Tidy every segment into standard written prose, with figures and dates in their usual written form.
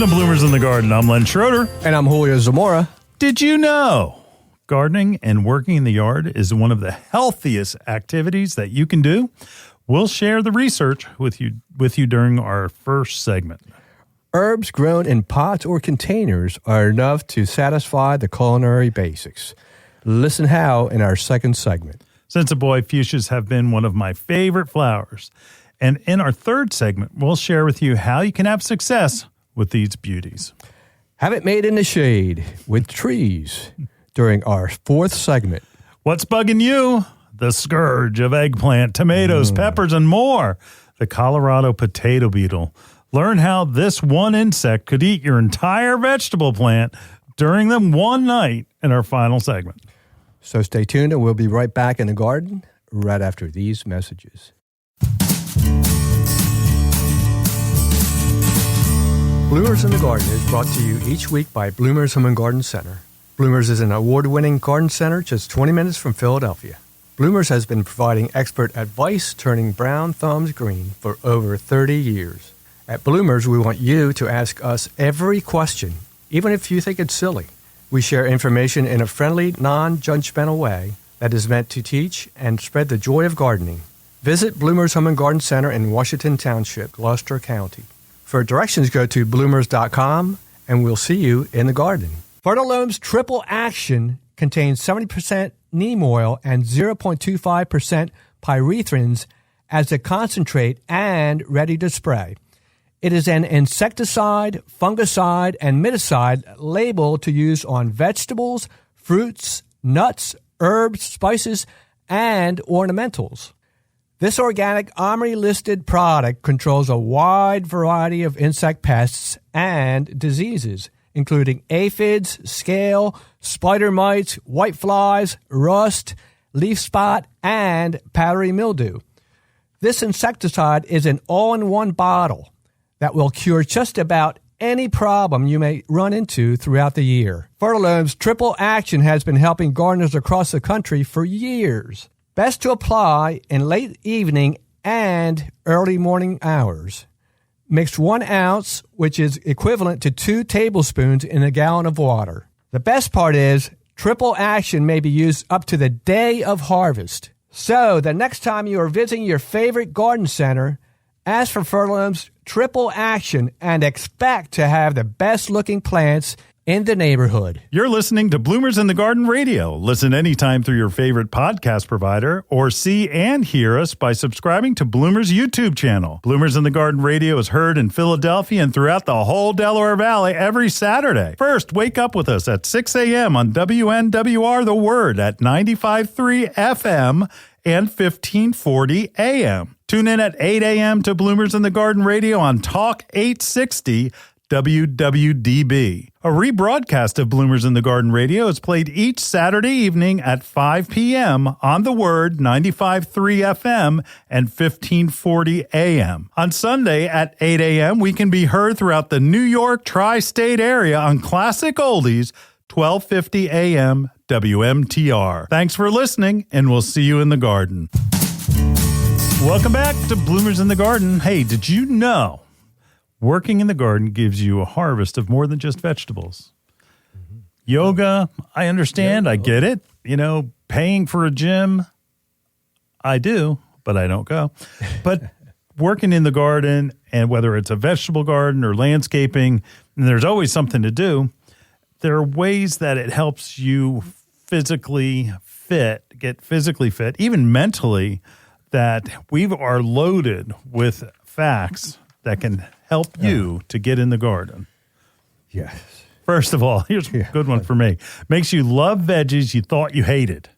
Listen to Bloomers in the Garden. I'm Len Schroeder. And I'm Julio Zamora. Did you know gardening and working in the yard is one of the healthiest activities that you can do? We'll share the research with you during our first segment. Herbs grown in pots or containers are enough to satisfy the culinary basics. Listen how in our second segment. Since a boy, fuchsias have been one of my favorite flowers. And in our third segment, we'll share with you how you can have success with these beauties. Have it made in the shade with trees during our fourth segment. What's bugging you? The scourge of eggplant, tomatoes, peppers, and more. The Colorado potato beetle. Learn how this one insect could eat your entire vegetable plant during the one night in our final segment. So stay tuned and we'll be right back in the garden right after these messages. Bloomers in the Garden is brought to you each week by Bloomers Home and Garden Center. Bloomers is an award-winning garden center just 20 minutes from Philadelphia. Bloomers has been providing expert advice turning brown thumbs green for over 30 years. At Bloomers, we want you to ask us every question, even if you think it's silly. We share information in a friendly, non-judgmental way that is meant to teach and spread the joy of gardening. Visit Bloomers Home and Garden Center in Washington Township, Gloucester County. For directions, go to bloomers.com, and we'll see you in the garden. Fertilome's Triple Action contains 70% neem oil and 0.25% pyrethrins as a concentrate and ready to spray. It is an insecticide, fungicide, and miticide labeled to use on vegetables, fruits, nuts, herbs, spices, and ornamentals. This organic OMRI-listed product controls a wide variety of insect pests and diseases, including aphids, scale, spider mites, whiteflies, rust, leaf spot, and powdery mildew. This insecticide is an all-in-one bottle that will cure just about any problem you may run into throughout the year. Fertilome's Triple Action has been helping gardeners across the country for years. Best to apply in late evening and early morning hours. Mix 1 ounce, which is equivalent to 2 tablespoons in a gallon of water. The best part is Triple Action may be used up to the day of harvest. So the next time you are visiting your favorite garden center, ask for Fertilome's Triple Action and expect to have the best looking plants in the neighborhood. You're listening to Bloomers in the Garden Radio. Listen anytime through your favorite podcast provider or see and hear us by subscribing to Bloomers YouTube channel. Bloomers in the Garden Radio is heard in Philadelphia and throughout the whole Delaware Valley every Saturday. First, wake up with us at 6 a.m. on WNWR The Word at 95.3 FM and 1540 AM. Tune in at 8 a.m. to Bloomers in the Garden Radio on Talk 860 WWDB. A rebroadcast of Bloomers in the Garden Radio is played each Saturday evening at 5 p.m. on The Word, 95.3 FM and 1540 AM. On Sunday at 8 a.m., we can be heard throughout the New York tri-state area on Classic Oldies, 1250 AM WMTR. Thanks for listening, and we'll see you in the garden. Welcome back to Bloomers in the Garden. Hey, did you know working in the garden gives you a harvest of more than just vegetables? Yoga, I understand. I get it. You know, paying for a gym, I do, but I don't go. But working in the garden, and whether it's a vegetable garden or landscaping, and there's always something to do, there are ways that it helps you get physically fit, even mentally, that we are loaded with facts that can help you to get in the garden. Yes. First of all, here's a good one for me. Makes you love veggies you thought you hated.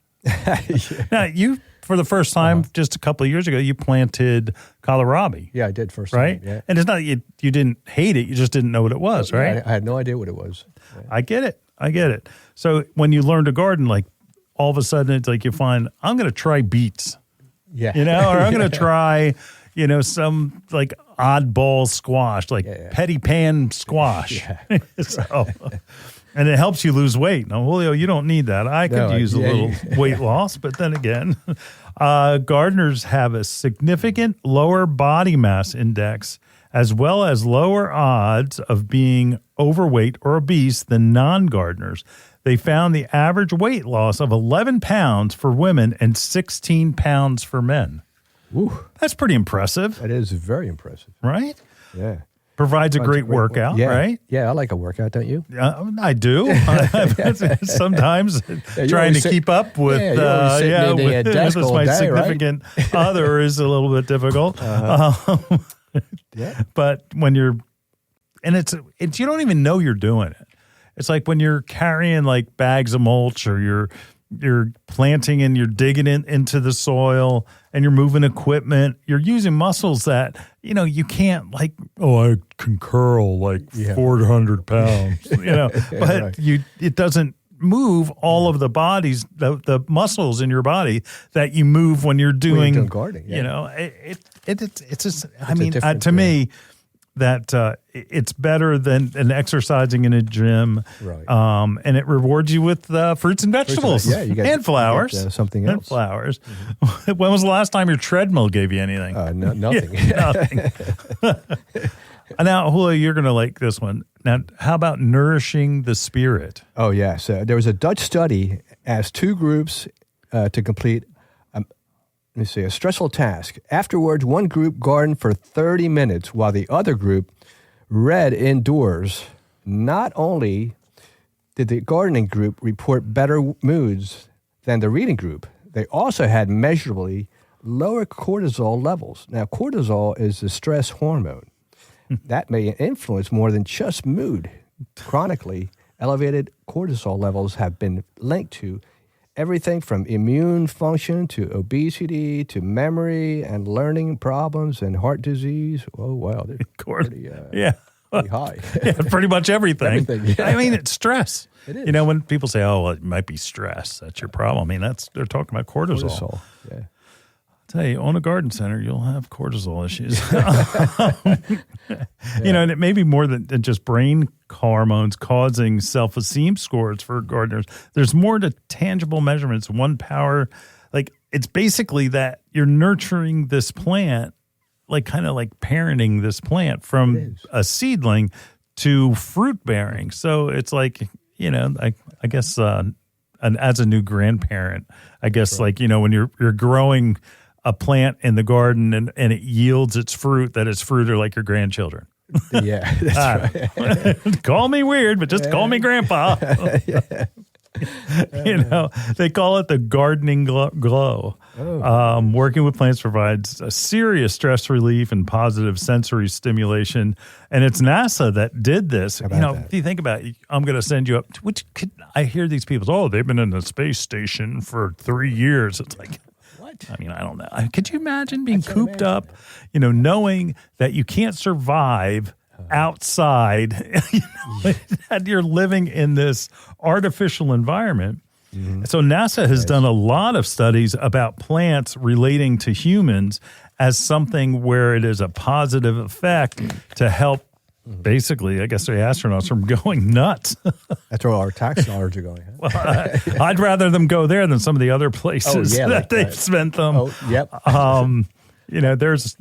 Now, you, for the first time, just a couple of years ago, you planted kohlrabi. Yeah, I did first right? time. Yeah. And it's not you didn't hate it, you just didn't know what it was, right? I had no idea what it was. Yeah. I get it. So when you learn to garden, like all of a sudden it's like you find, I'm going to try beets. Yeah. You know, or I'm going to try, you know, some like oddball squash, like petty pan squash. So, and it helps you lose weight. Now, Julio, you don't need that. I could use a little weight loss, but then again, gardeners have a significant lower body mass index as well as lower odds of being overweight or obese than non-gardeners. They found the average weight loss of 11 pounds for women and 16 pounds for men. Ooh. That's pretty impressive. That is very impressive. Right? Yeah. Provides a great workout, right? Yeah, I like a workout, don't you? I do. Sometimes trying to keep up with, with my significant other is a little bit difficult. But when you're, and it's you don't even know you're doing it. It's like when you're carrying like bags of mulch, or you're planting and you're digging into the soil and you're moving equipment. You're using muscles that, you can't like, I can curl like 400 pounds, but it doesn't move all of the bodies, the muscles in your body that you move when you're doing gardening. It's just, to me, that it's better than exercising in a gym, right? And it rewards you with fruits and vegetables, and flowers, something else, and flowers. Mm-hmm. When was the last time your treadmill gave you anything? Nothing. Nothing. Now, Julio, you're going to like this one. Now, how about nourishing the spirit? Oh yes, there was a Dutch study asked two groups to complete a stressful task. Afterwards, one group gardened for 30 minutes while the other group read indoors. Not only did the gardening group report better moods than the reading group, they also had measurably lower cortisol levels. Now, cortisol is the stress hormone. That may influence more than just mood. Chronically elevated cortisol levels have been linked to everything from immune function to obesity to memory and learning problems and heart disease. Oh, wow. They're pretty high. Pretty much everything. Yeah. It's stress. It is. When people say, it might be stress, that's your problem. They're talking about cortisol. Yeah. I'll tell you, own a garden center, you'll have cortisol issues. And it may be more than just brain hormones causing self-esteem scores for gardeners. There's more to tangible measurements. One power, it's basically that you're nurturing this plant, kind of like parenting this plant from a seedling to fruit bearing. So it's like, I guess, and as a new grandparent, I guess, when you're growing a plant in the garden and it yields its fruit, that its fruit are like your grandchildren. Yeah, that's right. Call me weird, but just call me grandpa. They call it the gardening glow. Working with plants provides a serious stress relief and positive sensory stimulation. And it's NASA that did this. If you think about it, I'm going to send you up, I hear these people, they've been in the space station for 3 years. It's like, what? I don't know. Could you imagine being cooped up, knowing that you can't survive outside, that you're living in this artificial environment. Mm-hmm. So NASA has done a lot of studies about plants relating to humans as something where it is a positive effect to help, basically, I guess, the astronauts from going nuts. That's where our tax dollars are going. Huh? Well, I'd rather them go there than some of the other places that they've spent them. Oh, yep. There's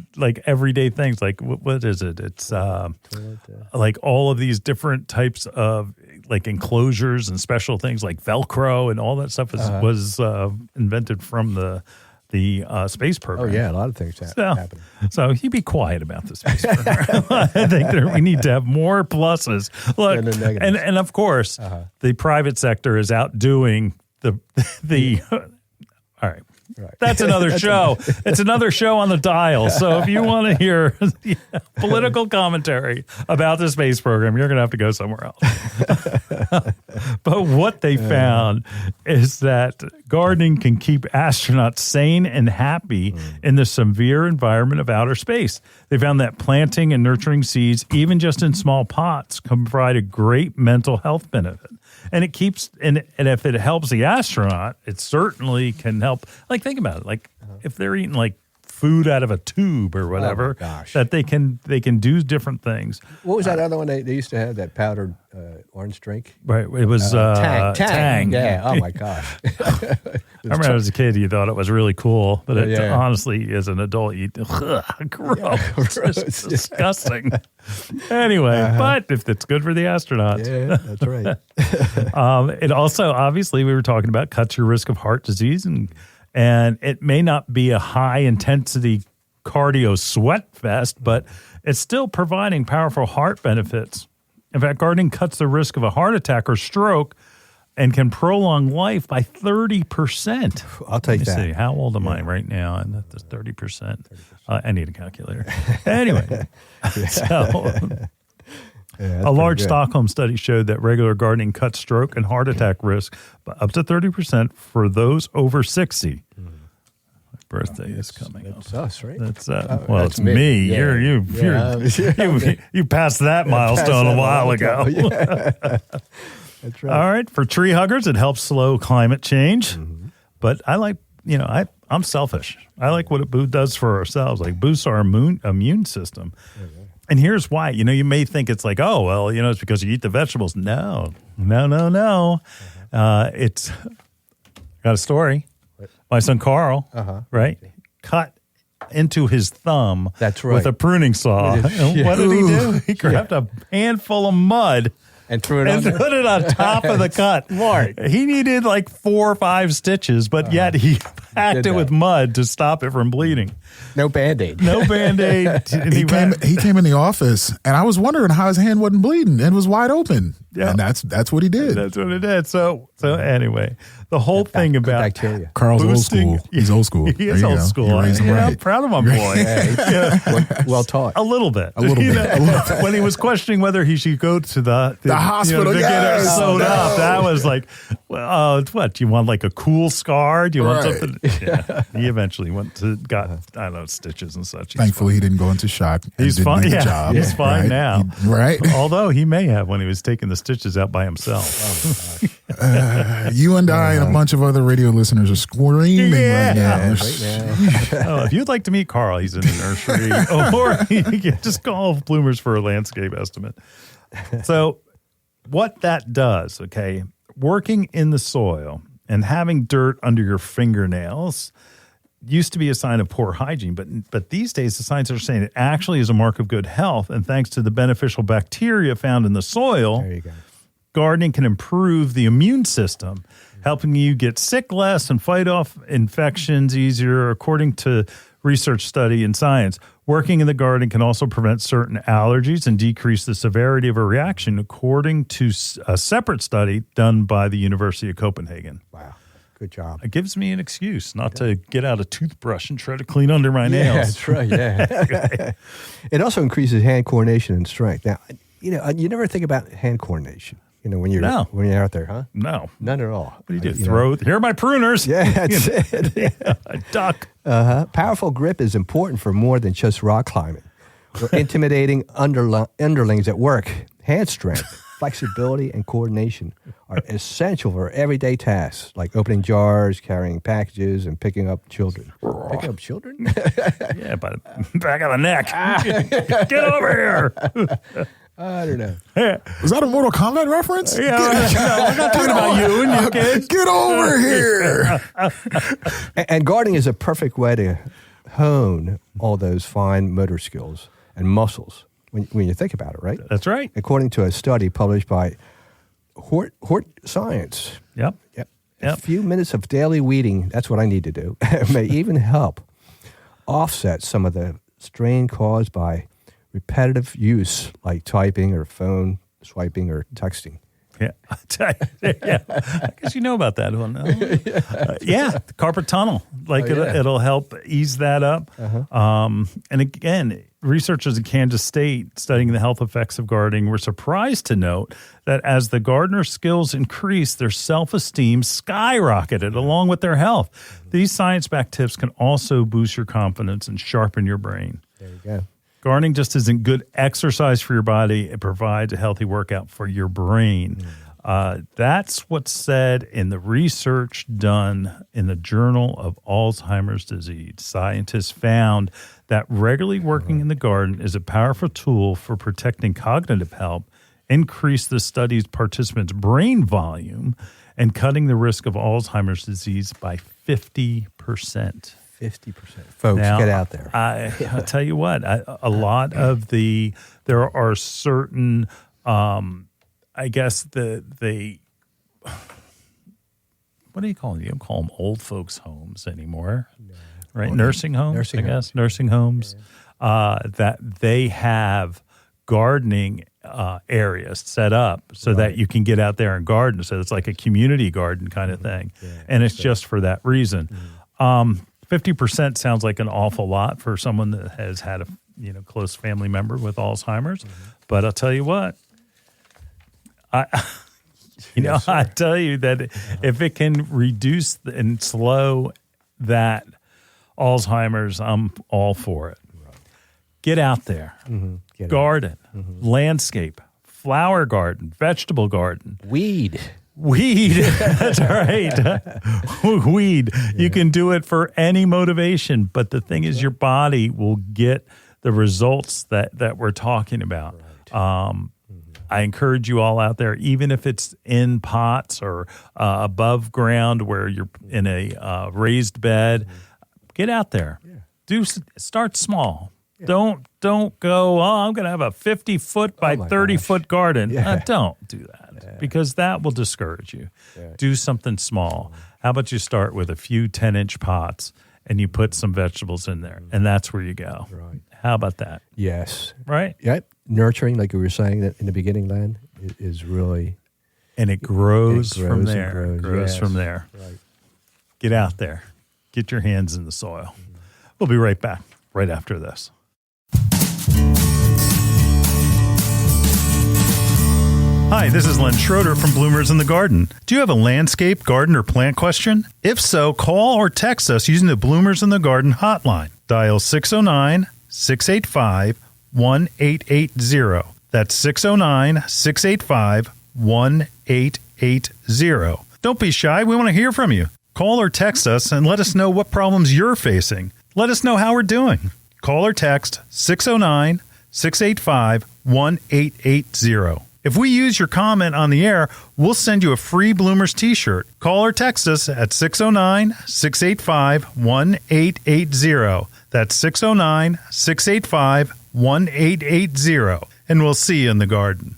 everyday things what is it? It's all of these different types of enclosures and special things like Velcro and all that stuff was invented from the space program. Oh, yeah, a lot of things happen. So you be quiet about the space program. I think we need to have more pluses. Look, and of course, the private sector is outdoing the all right. Right. That's another show. It's another show on the dial. So if you want to hear political commentary about the space program, you're going to have to go somewhere else. But what they found is that gardening can keep astronauts sane and happy in the severe environment of outer space. They found that planting and nurturing seeds, even just in small pots, can provide a great mental health benefit. And it keeps, and if it helps the astronaut, it certainly can help. Think about it. If they're eating food out of a tube or whatever, that they can do different things. What was that other one they used to have? That powdered orange drink? Right. It was Tang. Tang. Yeah. Oh my gosh. I remember as a kid, you thought it was really cool, but honestly, as an adult, gross. It's disgusting. Anyway, but if it's good for the astronauts. Yeah, that's right. It also, obviously, we were talking about cuts your risk of heart disease, and it may not be a high-intensity cardio sweat fest, but it's still providing powerful heart benefits. In fact, gardening cuts the risk of a heart attack or stroke and can prolong life by 30%. I'll take that. See, how old am I right now? And that's 30%. I need a calculator. Anyway, so a large Stockholm study showed that regular gardening cuts stroke and heart attack risk by up to 30% for those over 60. My birthday is coming up. That's us, right? That's it's me. Yeah. You passed that milestone a while ago. Yeah. That's right. All right. For tree huggers, it helps slow climate change. Mm-hmm. But I like, I'm selfish. I like what it does for ourselves, like boosts our immune system. Mm-hmm. And here's why. You may think it's like, oh, well, it's because you eat the vegetables. No. Mm-hmm. It's got a story. My son Carl, right, cut into his thumb with a pruning saw. And what did he do? He grabbed a handful of mud and threw it put it on top of the cut. Smart. He needed like 4 or 5 stitches, but yet he packed it with mud to stop it from bleeding. No Band-Aid. No Band-Aid. He came in the office, and I was wondering how his hand wasn't bleeding. It was wide open. Yeah. And that's what he did. That's what it did. So anyway, the whole thing about bacteria. Carl's boosting, old school. He's old school. He is old school. I'm proud of my boy. Well taught. A little bit. A little bit. When he was questioning whether he should go to the hospital to get it sewed up, that was like, what? Do you want like a cool scar? Do you want something? Yeah. He eventually got I don't know, stitches and such. Thankfully, he didn't go into shock. He's fine. Job, he's fine now. Right. Although he may have when he was taking the stitches out by himself. You and I and a bunch of other radio listeners are screaming right now. If you'd like to meet Carl, he's in the nursery. Or you can just call Bloomers for a landscape estimate. So what that does, working in the soil and having dirt under your fingernails used to be a sign of poor hygiene, but these days the scientists are saying it actually is a mark of good health, and thanks to the beneficial bacteria found in the soil, there you go. Gardening can improve the immune system, helping you get sick less and fight off infections easier, according to research study in Science. Working in the garden can also prevent certain allergies and decrease the severity of a reaction, according to a separate study done by the University of Copenhagen. Wow. Good job. It gives me an excuse not to get out a toothbrush and try to clean under my nails. Yeah, that's right, yeah. It also increases hand coordination and strength. Now, you never think about hand coordination, when you're out there, huh? No. None at all. What do you do? Here are my pruners. Yeah, that's it. A duck. Powerful grip is important for more than just rock climbing or intimidating underlings at work. Hand strength, flexibility, and coordination are essential for everyday tasks like opening jars, carrying packages, and picking up children. Picking up children? Yeah, by the back of the neck. Get over here. I don't know. Was that a Mortal Kombat reference? Yeah, I'm not talking about you and your kids. Get over here. And gardening is a perfect way to hone all those fine motor skills and muscles when you think about it, right? That's right. According to a study published by Hort Science. Yep. A few minutes of daily weeding, that's what I need to do, may even help offset some of the strain caused by repetitive use like typing or phone swiping or texting. Yeah. I guess you know about that one. The carpet tunnel. It'll help ease that up. And again, researchers in Kansas State studying the health effects of gardening were surprised to note that as the gardener's skills increased, their self-esteem skyrocketed along with their health. These science-backed tips can also boost your confidence and sharpen your brain. There you go. Gardening just isn't good exercise for your body. It provides a healthy workout for your brain. That's what's said in the research done in the Journal of Alzheimer's Disease. Scientists found that regularly working in the garden is a powerful tool for protecting cognitive health increase the study's participants' brain volume and cutting the risk of Alzheimer's disease by 50%. 50%. Folks, now, get out there. I'll tell you what, a lot of there are certain, I guess the what do you call them? You don't call them old folks' homes anymore, right? Okay. Nursing homes, nursing homes, that they have gardening areas set up so that you can get out there and garden. So it's like a community garden kind of thing. Yeah, and it's just for that reason. 50% sounds like an awful lot for someone that has had a close family member with Alzheimer's. But I'll tell you what, I tell you that if it can reduce and slow that Alzheimer's, I'm all for it. Right. Get out there, garden, landscape, flower garden, vegetable garden. Weed. That's right. Weed. Yeah. You can do it for any motivation, but the thing is your body will get the results that we're talking about. Right. I encourage you all out there, even if it's in pots or above ground where you're in a raised bed, get out there. Yeah. Start small. Yeah. Don't go, I'm going to have a 50-foot by 30-foot garden. Don't do that because that will discourage you. Yeah. Do something small. How about you start with a few 10-inch pots and you put some vegetables in there, and that's where you go. Right. How about that? Yes. Right? Yep. Nurturing, like we were saying that in the beginning, Len, is really... And it grows from there. It grows from there. Right. Get out there. Get your hands in the soil. We'll be right back right after this. Hi, this is Len Schroeder from Bloomers in the Garden. Do you have a landscape, garden, or plant question? If so, call or text us using the Bloomers in the Garden hotline. Dial 609-685-1880. That's 609-685-1880. Don't be shy. We want to hear from you. Call or text us and let us know what problems you're facing. Let us know how we're doing. Call or text 609-685-1880. If we use your comment on the air, we'll send you a free Bloomers t-shirt. Call or text us at 609-685-1880. That's 609-685-1880. And we'll see you in the garden.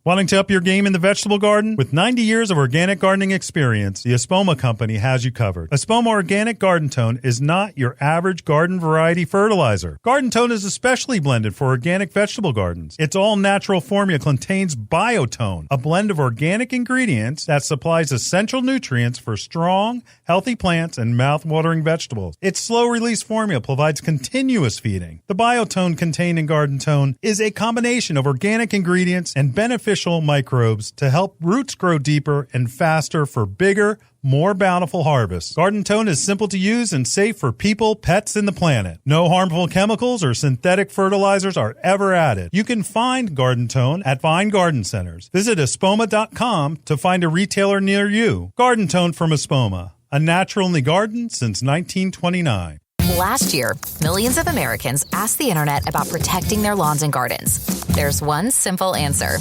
Wanting to up your game in the vegetable garden? With 90 years of organic gardening experience, the Espoma Company has you covered. Espoma Organic Garden Tone is not your average garden variety fertilizer. Garden Tone is especially blended for organic vegetable gardens. Its all-natural formula contains Biotone, a blend of organic ingredients that supplies essential nutrients for strong, healthy plants and mouth-watering vegetables. Its slow-release formula provides continuous feeding. The Biotone contained in Garden Tone is a combination of organic ingredients and beneficial microbes to help roots grow deeper and faster for bigger, more bountiful harvests. Garden Tone is simple to use and safe for people, pets, and the planet. No harmful chemicals or synthetic fertilizers are ever added. You can find Garden Tone at fine garden centers. Visit espoma.com to find a retailer near you. Garden Tone from Espoma, a natural in the garden since 1929. Last year, millions of Americans asked the internet about protecting their lawns and gardens. There's one simple answer: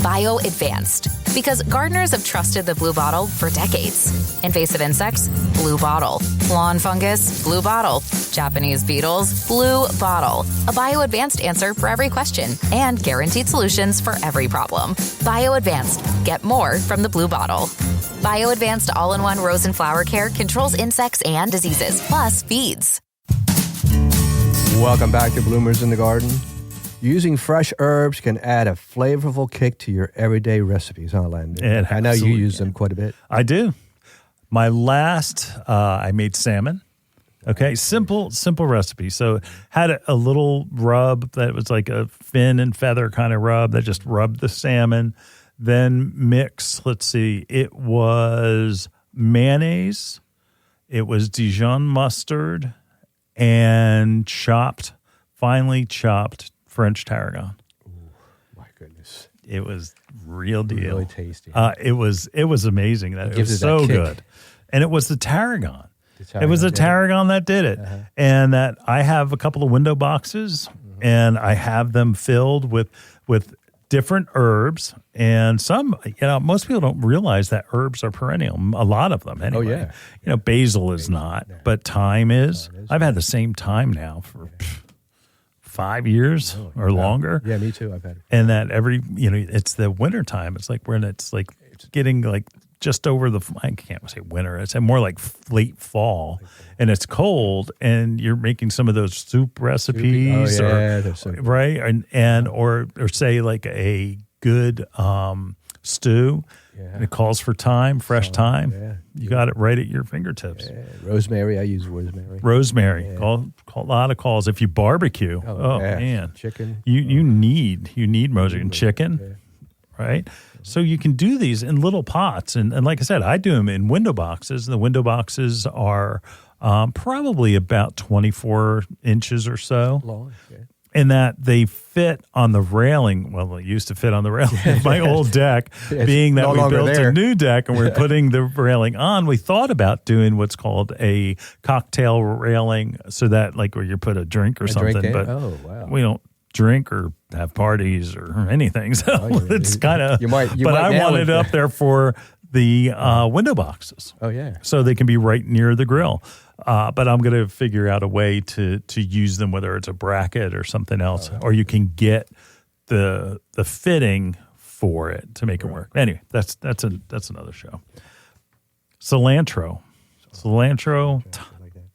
Bio Advanced. Because gardeners have trusted the Blue Bottle for decades. Invasive insects? Blue Bottle. Lawn fungus? Blue Bottle. Japanese beetles? Blue Bottle. A Bio Advanced answer for every question and guaranteed solutions for every problem. Bio Advanced. Get more from the Blue Bottle. Bio Advanced all-in-one rose and flower care controls insects and diseases, plus feeds. Welcome back to Bloomers in the Garden. Using fresh herbs can add a flavorful kick to your everyday recipes, huh, Len? I know you use them quite a bit. I do. My last, I made salmon. Okay, simple recipe. So had a little rub that was like a fin and feather kind of rub that just rubbed the salmon. Then mix, it was mayonnaise, it was Dijon mustard, and finely chopped French tarragon. Ooh, my goodness. It was real deal. Really tasty. It was amazing. It was so good. And it was the tarragon. It was the tarragon that did it. Uh-huh. And that I have a couple of window boxes, and I have them filled with different herbs, and some, most people don't realize that herbs are perennial. A lot of them, anyway. Oh, yeah. Basil is not, but thyme is. I've had the same thyme now for 5 years or longer. Yeah, me too. I've had it. And that it's the winter time. It's like when it's like getting like just over I can't say winter. It's more like late fall, and it's cold, and you're making some of those soup recipes, right? And or say like a good stew. Yeah. And it calls for thyme, fresh thyme. Yeah. You got it right at your fingertips. Yeah. Rosemary, I use rosemary. Rosemary, call a lot of calls. If you barbecue, man, chicken. You need rosemary and chicken, right? So you can do these in little pots, and like I said, I do them in window boxes. The window boxes are probably about 24 inches or so. Long, in that they fit on the railing. Well, they used to fit on the railing of my old deck, being that no we built there. a new deck and we're putting the railing on. We thought about doing what's called a cocktail railing, so that like where you put a drink or something, but we don't drink or have parties or anything. So it's kind of, but I want it up there for the window boxes. Oh, yeah. So they can be right near the grill. But I'm going to figure out a way to use them, whether it's a bracket or something else, or you can get the fitting for it to make it work. Anyway, that's another show. Cilantro,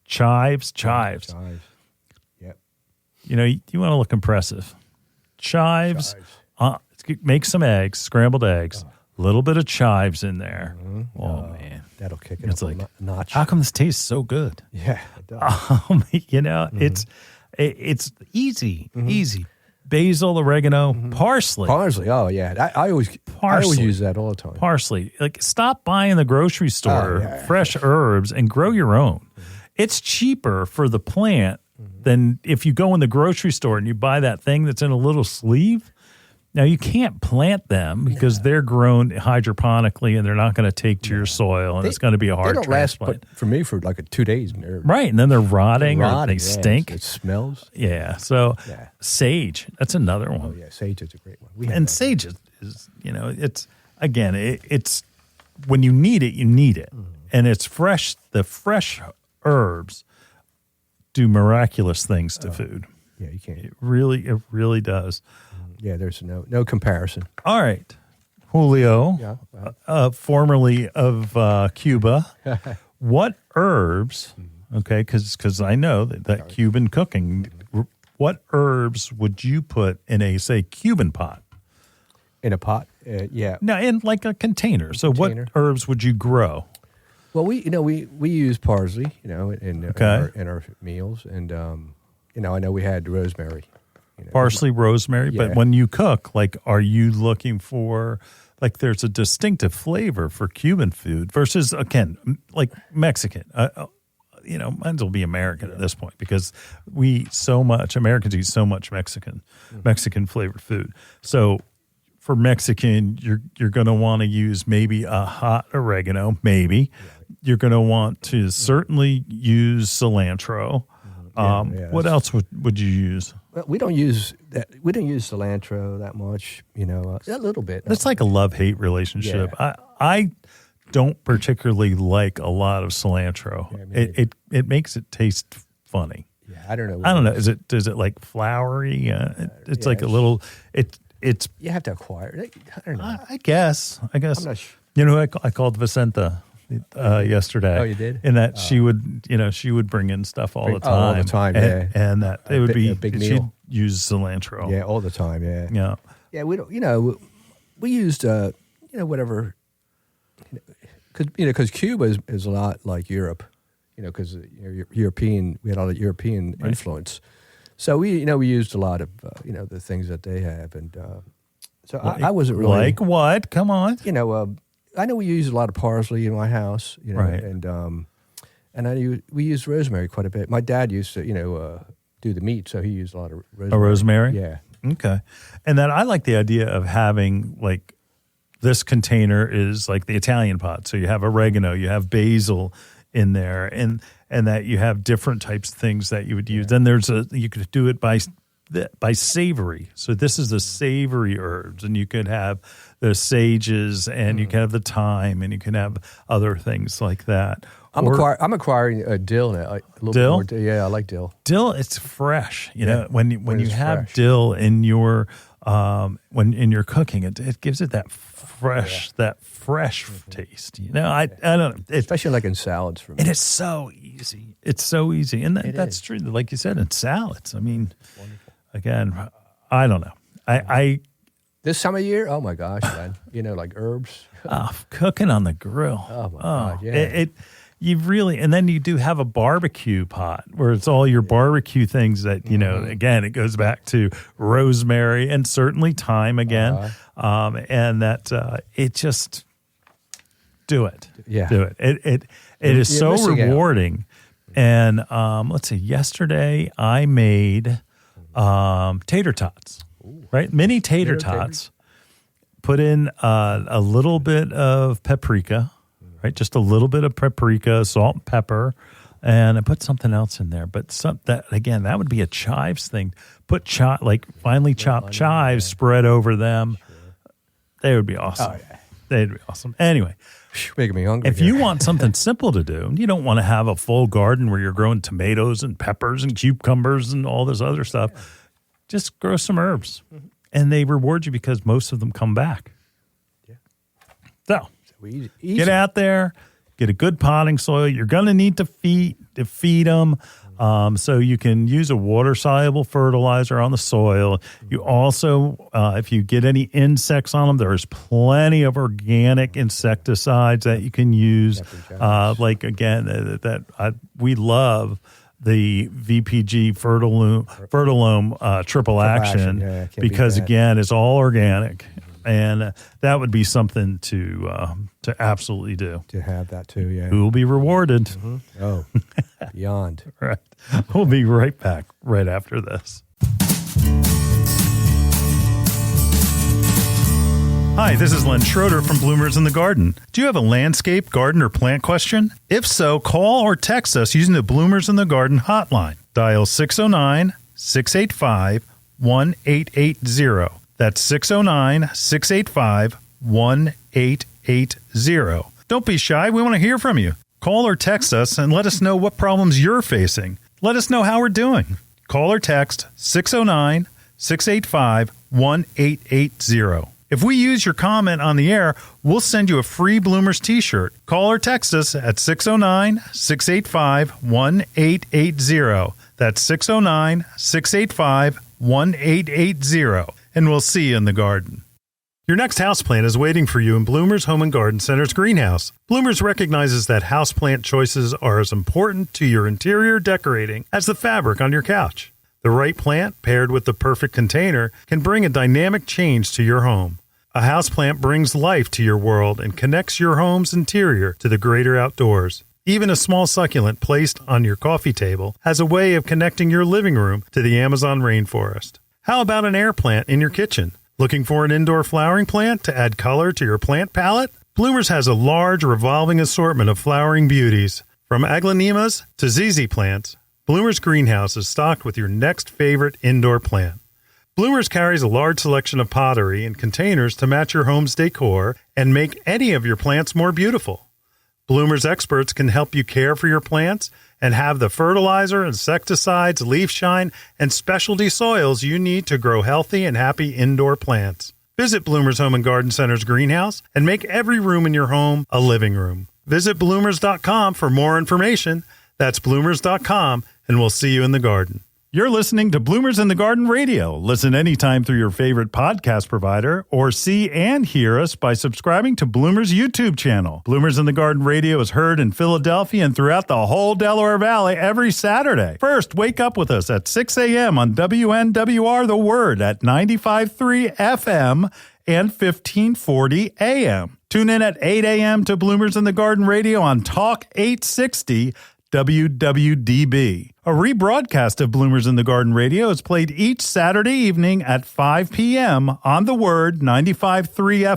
chives. Yep. You want to look impressive. Chives. Make some eggs, scrambled eggs. A little bit of chives in there. Mm-hmm. Oh, man. That'll kick it up a notch. How come this tastes so good? Yeah, it does. It's easy, easy. Basil, oregano, parsley. Parsley, oh, yeah. I always use that all the time. Parsley. Like, stop buying the grocery store fresh herbs and grow your own. It's cheaper for the plant than if you go in the grocery store and you buy that thing that's in a little sleeve. Now, you can't plant them because they're grown hydroponically and they're not going to take to your soil, and it's going to be a hard transplant. Last, for me, for like 2 days. Right, and then they're rotting or they stink. It smells. Yeah, so sage, that's another one. Oh, yeah, sage is a great one. And sage is it's, again, it's when you need it, and it's fresh. The fresh herbs do miraculous things to food. Yeah, you can't. It really does. Yeah, there's no comparison. All right, Julio, formerly of Cuba, what herbs, okay, because I know that Cuban cooking, what herbs would you put in a, say, Cuban pot? In a pot? Yeah. No, in like a container. So what herbs would you grow? Well, we use parsley, in our meals, and I know we had rosemary. Parsley, rosemary, but when you cook, like, are you looking for, like, there's a distinctive flavor for Cuban food versus, again, like Mexican. Might as well be American at this point because Americans eat so much Mexican flavored food. So for Mexican, you're going to want to use maybe a hot oregano, maybe. You're going to want to certainly use cilantro. What else would you use? Well, we don't use that. We don't use cilantro that much. A little bit. It's like a love-hate relationship. Yeah. I don't particularly like a lot of cilantro. Yeah, it makes it taste funny. Yeah, I don't know. I don't know. Is it like flowery? It's like a little. It's. You have to acquire it. I don't know. I guess. I'm not sure. You know who I called Vicenta yesterday. Oh, you did? And that she would bring in stuff all the time. All the time, and that it would be a big meal. She'd use cilantro. Yeah, all the time. Yeah. Yeah. Yeah. We don't. We used whatever. Because Cuba is a lot like Europe. Because European. We had all the European influence. So we used a lot of the things that they have, and so I wasn't really like what? Come on. I know we use a lot of parsley in my house, right. and we use rosemary quite a bit. My dad used to, do the meat, so he used a lot of rosemary. Rosemary? Yeah. Okay. And then I like the idea of having, like, this container is like the Italian pot. So you have oregano, you have basil in there, and that you have different types of things that you would use. Then you could do it by by savory. So this is the savory herbs, and you could have the sages, and you can have the thyme, and you can have other things like that. I'm acquiring dill now. A little dill? bit more. Yeah, I like dill. Dill, it's fresh. You know, when you have fresh. dill in your when in your cooking, it gives it that fresh taste. You know, I don't know, Especially like in salads for me. and it's so easy. It's so easy, and that's true. Like you said, in salads. I mean, again, I don't know. I This time of year, oh my gosh, man! You know, like herbs. cooking on the grill. Oh my God, yeah. You really, and then you do have a barbecue pot where it's all your barbecue things that, you know, again, it goes back to rosemary and certainly thyme again. And that it just do it. Yeah. Do it. It is You're so missing out. rewarding. And let's see, yesterday I made tater tots, right? Mini tater tots. Put in a little bit of paprika, right? Just a little bit of paprika, salt and pepper, and I put something else in there. But that would be a chives thing. Put finely chopped chives spread over them. They would be awesome. Oh, yeah. They'd be awesome. Anyway, Making me hungry. if you want something simple to do, you don't want to have a full garden where you're growing tomatoes and peppers and cucumbers and all this other stuff. Just grow some herbs. And they reward you because most of them come back. Yeah. So easy. get out there, get a good potting soil. You're going to need to feed them. So you can use a water-soluble fertilizer on the soil. You also, if you get any insects on them, there's plenty of organic insecticides that you can use. We love the VPG Fertilome triple action because again, it's all organic, and that would be something to absolutely do. To have that too, yeah. Who will be rewarded? Oh, beyond. Right. We'll be right back right after this. Hi, this is Len Schroeder from Bloomers in the Garden. Do you have a landscape, garden, or plant question? If so, call or text us using the Bloomers in the Garden hotline. Dial 609-685-1880. That's 609-685-1880. Don't be shy. We want to hear from you. Call or text us and let us know what problems you're facing. Let us know how we're doing. Call or text 609-685-1880. If we use your comment on the air, we'll send you a free Bloomers t-shirt. Call or text us at 609-685-1880. That's 609-685-1880. And we'll see you in the garden. Your next houseplant is waiting for you in Bloomers Home and Garden Center's greenhouse. Bloomers recognizes that houseplant choices are as important to your interior decorating as the fabric on your couch. The right plant, paired with the perfect container, can bring a dynamic change to your home. A houseplant brings life to your world and connects your home's interior to the greater outdoors. Even a small succulent placed on your coffee table has a way of connecting your living room to the Amazon rainforest. How about an air plant in your kitchen? Looking for an indoor flowering plant to add color to your plant palette? Bloomers has a large revolving assortment of flowering beauties. From aglaonemas to ZZ plants, Bloomers Greenhouse is stocked with your next favorite indoor plant. Bloomers carries a large selection of pottery and containers to match your home's decor and make any of your plants more beautiful. Bloomers experts can help you care for your plants and have the fertilizer, insecticides, leaf shine, and specialty soils you need to grow healthy and happy indoor plants. Visit Bloomers Home and Garden Center's greenhouse and make every room in your home a living room. Visit bloomers.com for more information. That's bloomers.com, and we'll see you in the garden. You're listening to Bloomers in the Garden Radio. Listen anytime through your favorite podcast provider or see and hear us by subscribing to Bloomers YouTube channel. Bloomers in the Garden Radio is heard in Philadelphia and throughout the whole Delaware Valley every Saturday. First, wake up with us at 6 a.m. on WNWR The Word at 95.3 FM and 1540 AM. Tune in at 8 a.m. to Bloomers in the Garden Radio on Talk 860 WWDB. A rebroadcast of Bloomers in the Garden Radio is played each Saturday evening at 5 p.m. on The Word, 95.3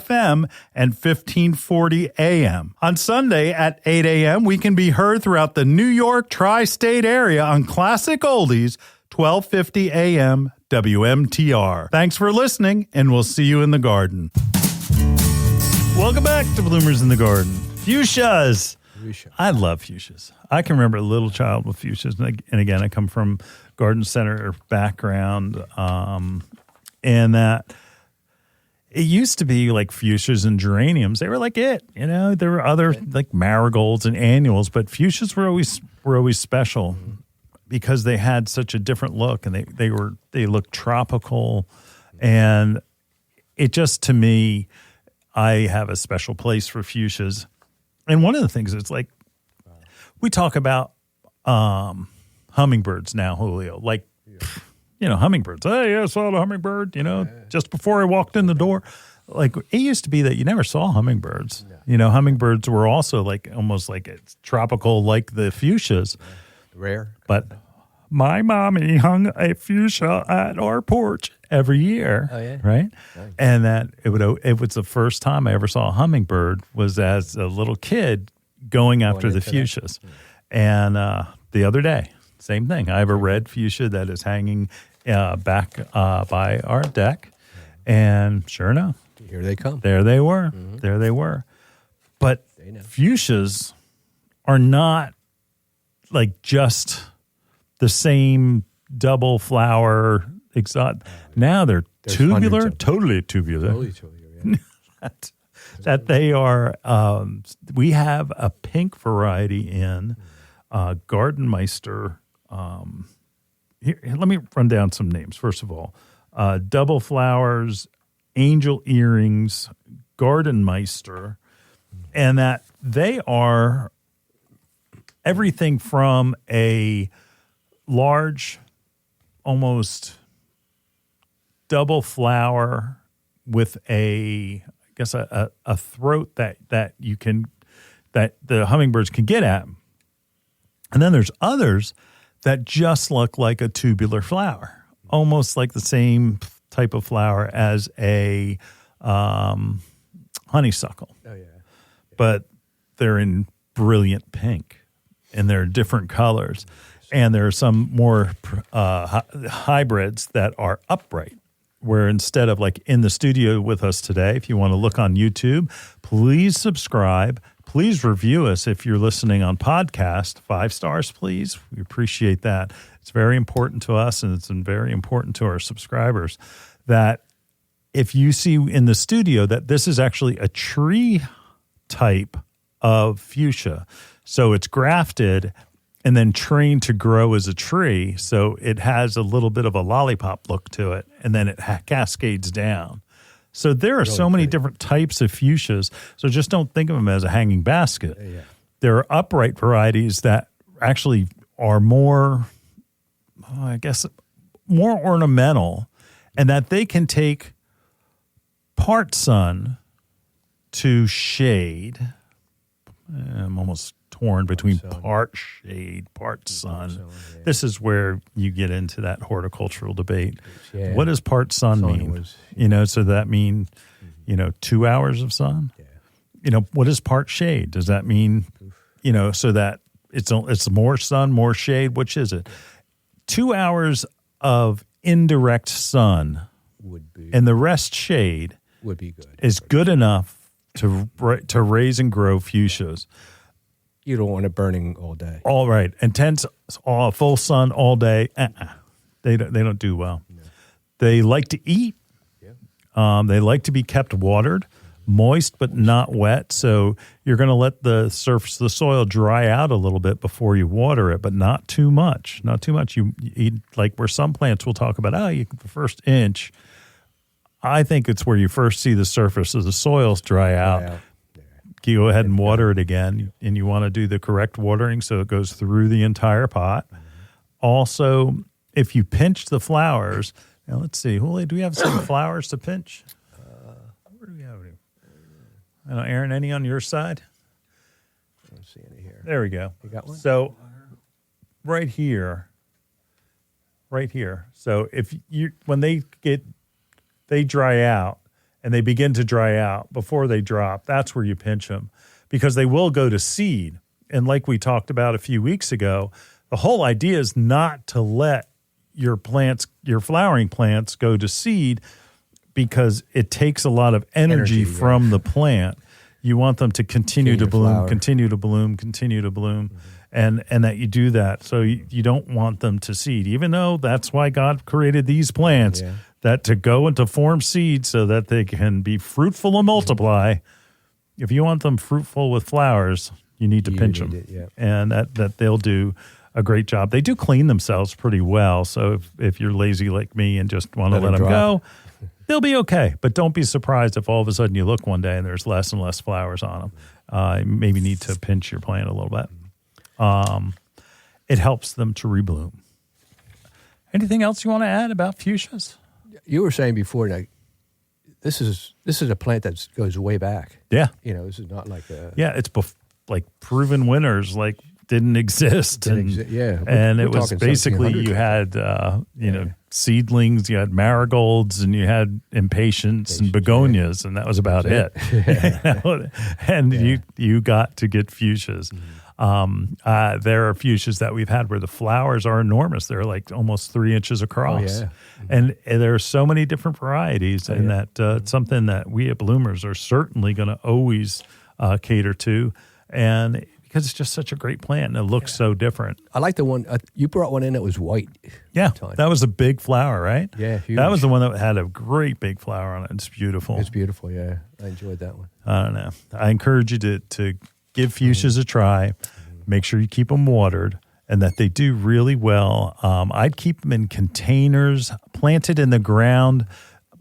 FM and 1540 AM. On Sunday at 8 a.m., we can be heard throughout the New York tri-state area on Classic Oldies 1250 AM WMTR. Thanks for listening, and we'll see you in the garden. Welcome back to Bloomers in the Garden. Fuchsias. I love fuchsias. I can remember a little child with fuchsias. And again, I come from garden center background. And that it used to be like fuchsias and geraniums. They were like it. You know, there were other like marigolds and annuals, but fuchsias were always special because they had such a different look, and they looked tropical. And it just, to me, I have a special place for fuchsias. And one of the things is like, we talk about hummingbirds now, Julio. Like, you know, hummingbirds. Hey, I saw the hummingbird, you know, just before I walked in the door. Like, it used to be that you never saw hummingbirds. No. You know, hummingbirds were also like almost like it's tropical, like the fuchsias. Rare. But my mommy hung a fuchsia at our porch every year. Oh, yeah. Right? Nice. And that it was the first time I ever saw a hummingbird was as a little kid going after the fuchsias. And the other day, same thing. I have a red fuchsia that is hanging back by our deck. And sure enough, here they come. There they were. Mm-hmm. There they were. But fuchsias are not like just the same double flower exotic. Now they're tubular, totally tubular. Totally tubular, yeah. that they are, we have a pink variety in Gardenmeister. Here, let me run down some names. First of all, double flowers, angel earrings, Gardenmeister, and that they are everything from a large, almost double flower with a throat that you can, that the hummingbirds can get at. And then there's others that just look like a tubular flower, almost like the same type of flower as a honeysuckle. Oh, yeah. But they're in brilliant pink, and they're different colors. And there are some more hybrids that are upright, where instead of like in the studio with us today, if you want to look on YouTube, please subscribe. Please review us if you're listening on podcast. 5 stars, please. We appreciate that. It's very important to us, and it's very important to our subscribers that if you see in the studio that this is actually a tree type of fuchsia. So it's grafted and then trained to grow as a tree. So it has a little bit of a lollipop look to it, and then it cascades down. So there are so many different types of fuchsias. So just don't think of them as a hanging basket. Yeah. There are upright varieties that actually are more, more ornamental, and that they can take part sun to shade. I'm almost torn between part shade, part sun. Yeah. This is where you get into that horticultural debate. Yeah. What does part sun mean? So that mean, 2 hours of sun? Yeah. What is part shade? Does that mean, so that it's more sun, more shade? Which is it? 2 hours of indirect sun would be, and the rest shade would be good. Is good enough to raise and grow fuchsias. You don't want it burning all day. All right. Intense, full sun all day. They don't do well. No. They like to eat. Yeah. They like to be kept watered, moist but not wet. So you're going to let the surface of the soil dry out a little bit before you water it, but not too much. Not too much. You eat, like where some plants we'll talk about, the first inch. I think it's where you first see the surface of the soils dry out. You go ahead and water it again, and you want to do the correct watering so it goes through the entire pot. Mm-hmm. Also, if you pinch the flowers, now let's see, Julio, do we have some flowers to pinch? Where do we have any? Aaron, any on your side? I don't see any here. There we go. You got one? So right here. So when they dry out, and they begin to dry out before they drop, that's where you pinch them, because they will go to seed. And like we talked about a few weeks ago, the whole idea is not to let your flowering plants go to seed because it takes a lot of energy from the plant. You want them to continue to bloom, flower. continue to bloom, and that you do that. So you don't want them to seed, even though that's why God created these plants, that to go and to form seeds so that they can be fruitful and multiply. If you want them fruitful with flowers, you need to pinch them. And that they'll do a great job. They do clean themselves pretty well. So if you're lazy like me and just want to let them go, they'll be okay. But don't be surprised if all of a sudden you look one day and there's less and less flowers on them. You maybe need to pinch your plant a little bit. It helps them to rebloom. Anything else you want to add about fuchsias? You were saying before that this is a plant that goes way back. Yeah. This is not like a... Yeah, it's like proven winners didn't exist. And it was basically you had, seedlings, you had marigolds, and you had impatiens and begonias, and that was about it. You got to get fuchsias. There are fuchsias that we've had where the flowers are enormous. They're like almost 3 inches across. And there are so many different varieties, and that it's something that we at Bloomers are certainly going to always cater to, and because it's just such a great plant and it looks so different. I like the one, you brought one in that was white. Yeah, that was a big flower, right? Yeah, huge. That was the one that had a great big flower on it. It's beautiful. It's beautiful, yeah. I enjoyed that one. I don't know. I encourage you to give fuchsias a try. Make sure you keep them watered and that they do really well. I'd keep them in containers, planted in the ground,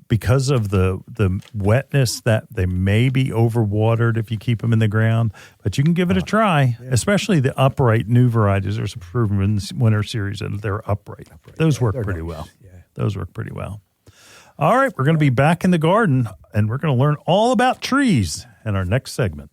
because of the wetness that they may be overwatered if you keep them in the ground. But you can give it a try, especially the upright new varieties. There's a proven winter series and they're upright. Those work pretty well. Those work pretty well. All right, we're going to be back in the garden and we're going to learn all about trees in our next segment.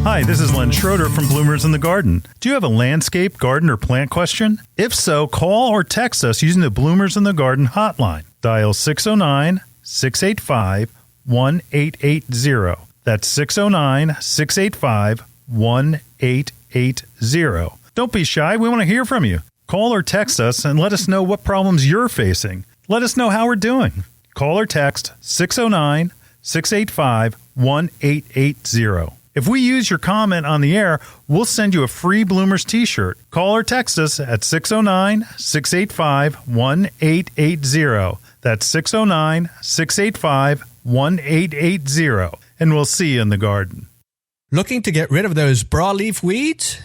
Hi, this is Len Schroeder from Bloomers in the Garden. Do you have a landscape, garden, or plant question? If so, call or text us using the Bloomers in the Garden hotline. Dial 609-685-1880. That's 609-685-1880. Don't be shy. We want to hear from you. Call or text us and let us know what problems you're facing. Let us know how we're doing. Call or text 609-685-1880. If we use your comment on the air, we'll send you a free Bloomers t-shirt. Call or text us at 609-685-1880. That's 609-685-1880. And we'll see you in the garden. Looking to get rid of those broadleaf weeds?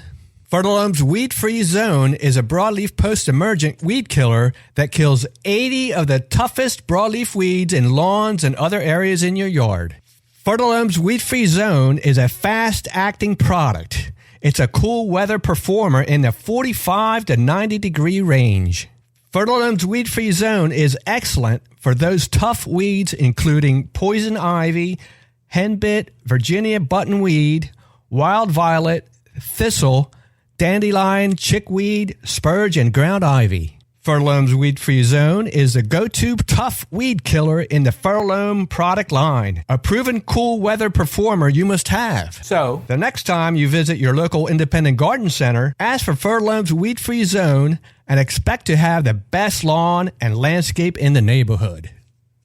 Fertilome's Weed-Free Zone is a broadleaf post-emergent weed killer that kills 80 of the toughest broadleaf weeds in lawns and other areas in your yard. Fertilome's Weed-Free Zone is a fast-acting product. It's a cool weather performer in the 45 to 90 degree range. Fertilome's Weed-Free Zone is excellent for those tough weeds including poison ivy, henbit, Virginia buttonweed, wild violet, thistle, dandelion, chickweed, spurge, and ground ivy. Fertilome's Weed-Free Zone is the go-to tough weed killer in the Fertilome product line. A proven cool weather performer you must have. So, the next time you visit your local independent garden center, ask for Fertilome's Weed-Free Zone and expect to have the best lawn and landscape in the neighborhood.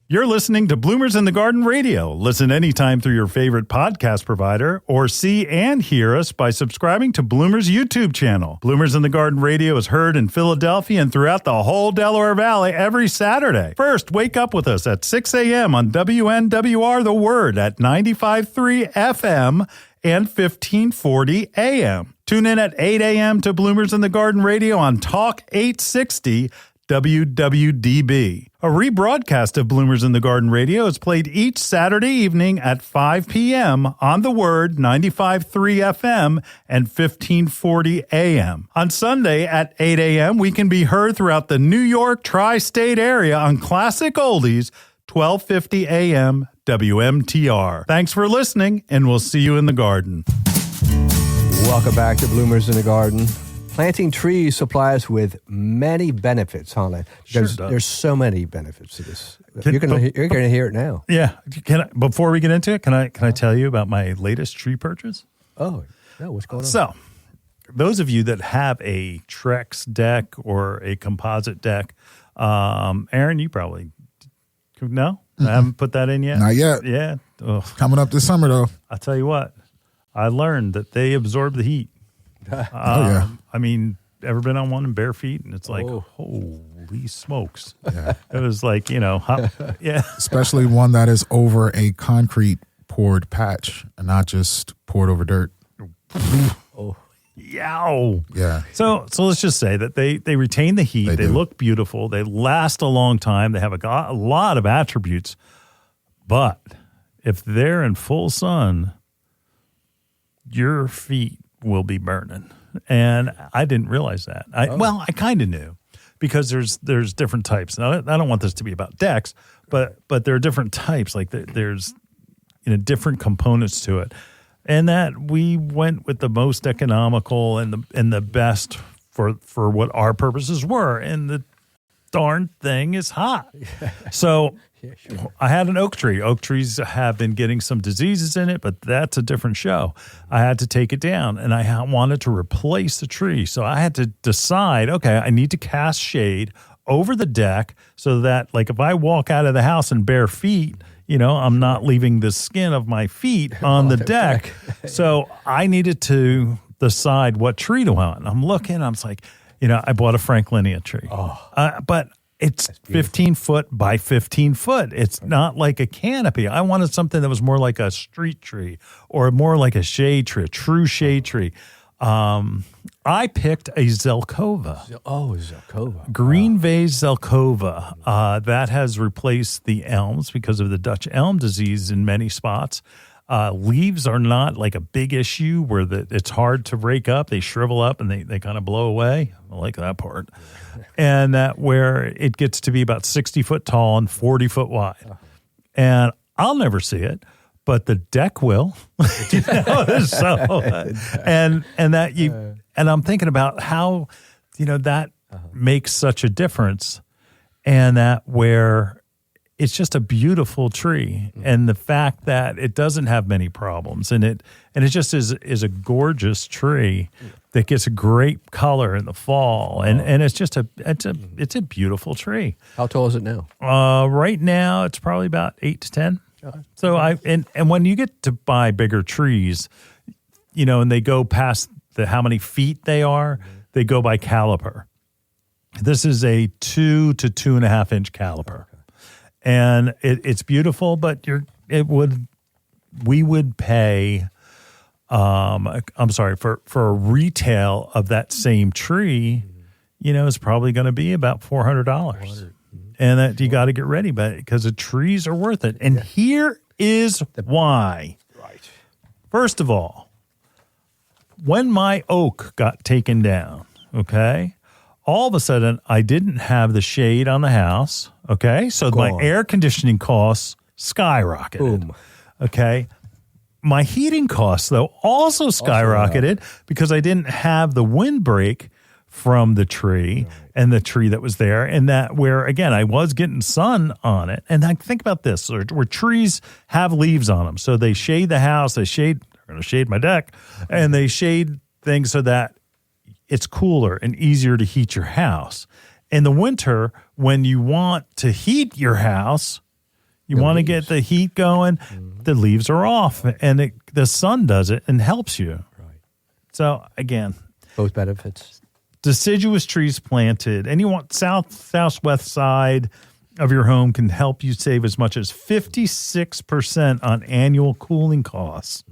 You're listening to Bloomers in the Garden Radio. Listen anytime through your favorite podcast provider or see and hear us by subscribing to Bloomers YouTube channel. Bloomers in the Garden Radio is heard in Philadelphia and throughout the whole Delaware Valley every Saturday. First, wake up with us at 6 a.m. on WNWR The Word at 95.3 FM and 1540 AM. Tune in at 8 a.m. to Bloomers in the Garden Radio on Talk 860 WWDB. A rebroadcast of Bloomers in the Garden Radio is played each Saturday evening at 5 p.m. on The Word, 95.3 FM and 1540 AM. On Sunday at 8 a.m., we can be heard throughout the New York tri-state area on Classic Oldies, 1250 AM WMTR. Thanks for listening, and we'll see you in the garden. Welcome back to Bloomers in the Garden. Planting trees supply us with many benefits, Holland. There's so many benefits to this. You're going to hear it now. Yeah. Before we get into it, can I tell you about my latest tree purchase? Oh, no, what's going on? So, those of you that have a Trex deck or a composite deck, Aaron, you probably no. I haven't put that in yet. Not yet. Yeah, ugh. Coming up this summer though. I'll tell you what. I learned that they absorb the heat. Yeah. I mean, ever been on one in bare feet? And it's like, holy smokes. Yeah. It was like, hot, yeah. Especially one that is over a concrete poured patch and not just poured over dirt. Yow. Yeah. So let's just say that they retain the heat. They look beautiful. They last a long time. They have a lot of attributes. But if they're in full sun, your feet will be burning. And I didn't realize that. Well, I kind of knew because there's different types. Now, I don't want this to be about decks, but there are different types. Like there's different components to it. And that we went with the most economical and the best for what our purposes were. And the darn thing is hot. So I had an oak tree. Oak trees have been getting some diseases in it, but that's a different show. I had to take it down, and I wanted to replace the tree. So I had to decide, okay, I need to cast shade over the deck so that, like, if I walk out of the house in bare feet, I'm not leaving the skin of my feet on the deck. So I needed to decide what tree to want. I'm looking, I'm like, I bought a Franklinia tree. But it's 15 foot by 15 foot. It's not like a canopy. I wanted something that was more like a street tree or more like a shade tree, a true shade tree. I picked a Zelkova. Zelkova. Green vase Zelkova. That has replaced the elms because of the Dutch elm disease in many spots. Leaves are not like a big issue where it's hard to rake up. They shrivel up and they kind of blow away. I like that part. And that where it gets to be about 60 foot tall and 40 foot wide. And I'll never see it, but the deck will. And I'm thinking about how, that makes such a difference. And that where it's just a beautiful tree, and the fact that it doesn't have many problems, and it just is a gorgeous tree that gets a great color in the fall, and it's just it's a beautiful tree. How tall is it now? Right now it's probably about 8 to 10. So and when you get to buy bigger trees, and they go past how many feet they are, they go by caliper. This is a 2 to 2.5 inch caliper. And it's beautiful, but we would pay, for a retail of that same tree, it's probably going to be about $400. And that you got to get ready, because the trees are worth it. And here is why. Right. First of all, when my oak got taken down, okay, all of a sudden, I didn't have the shade on the house, okay? So my air conditioning costs skyrocketed, Boom. Okay? My heating costs, though, also skyrocketed because I didn't have the windbreak from the tree and the tree that was there, and that where, again, I was getting sun on it. And I think about this, where trees have leaves on them. So they shade the house, they're going to shade my deck, and they shade things so that it's cooler and easier to heat your house. In the winter, when you want to heat your house, you want to get the heat going, the leaves are off, and the sun does it and helps you. Right. So, again, both benefits. Deciduous trees planted, and you want southwest side of your home can help you save as much as 56% on annual cooling costs.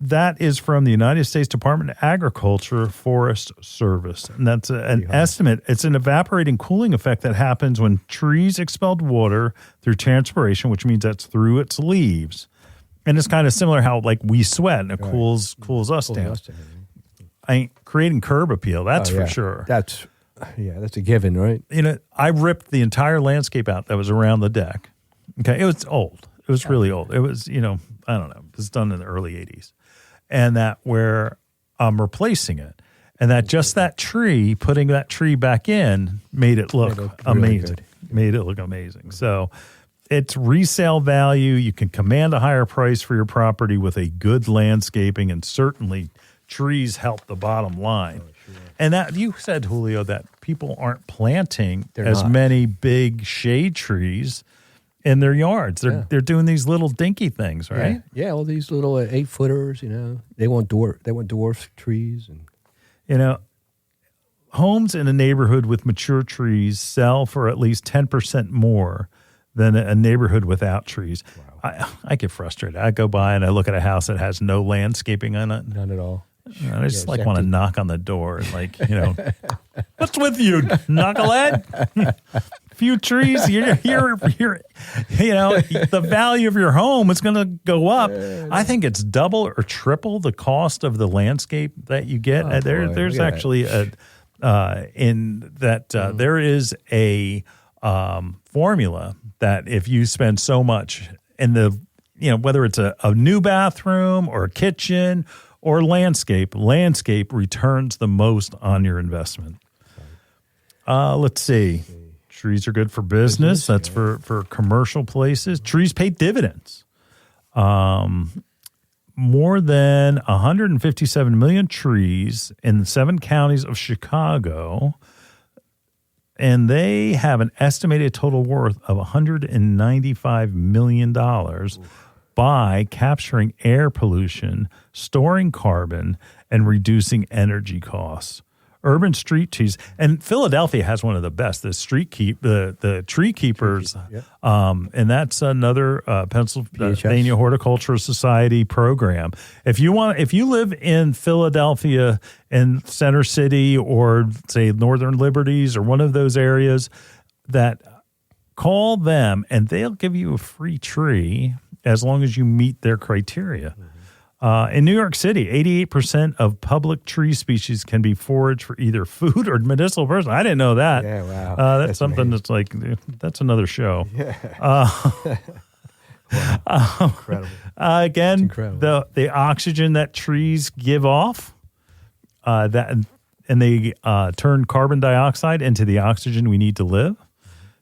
That is from the United States Department of Agriculture Forest Service. And that's an estimate. It's an evaporating cooling effect that happens when trees expelled water through transpiration, which means that's through its leaves. And it's kind of similar how, like, we sweat and it cools us down. I ain't creating curb appeal, that's for sure. That's a given, right? I ripped the entire landscape out that was around the deck. Okay, it was old. It was really old. It was, I don't know, it was done in the early 80s. And that where I'm replacing it. And that just that tree, putting that tree back in, made it look amazing. Made it look amazing. So it's resale value. You can command a higher price for your property with a good landscaping, and certainly trees help the bottom line. And that you said, Julio, that people aren't planting many big shade trees in their yards. They're doing these little dinky things, right? Yeah, all these little 8-footers. They want dwarf trees, and homes in a neighborhood with mature trees sell for at least 10% more than a neighborhood without trees. Wow. I get frustrated. I go by and I look at a house that has no landscaping on it. None at all. I just want to knock on the door and what's with you, knucklehead? Few trees, the value of your home is going to go up. I think it's double or triple the cost of the landscape that you get. There's actually there is a formula that if you spend so much in whether it's a new bathroom or a kitchen or landscape returns the most on your investment. Let's see. Trees are good for business. That's for commercial places. Trees pay dividends. More than 157 million trees in 7 counties of Chicago, and they have an estimated total worth of $195 million by capturing air pollution, storing carbon, and reducing energy costs. Urban street trees, and Philadelphia has one of the best. The tree keepers, and that's another Pennsylvania Horticultural Society program. If you live in Philadelphia in Center City or say Northern Liberties or one of those areas, that call them and they'll give you a free tree as long as you meet their criteria. In New York City, 88% of public tree species can be foraged for either food or medicinal purposes. I didn't know that. Yeah, wow. That's something amazing. That's another show. Yeah. Incredible. Again, incredible. The oxygen that trees give off, and they turn carbon dioxide into the oxygen we need to live.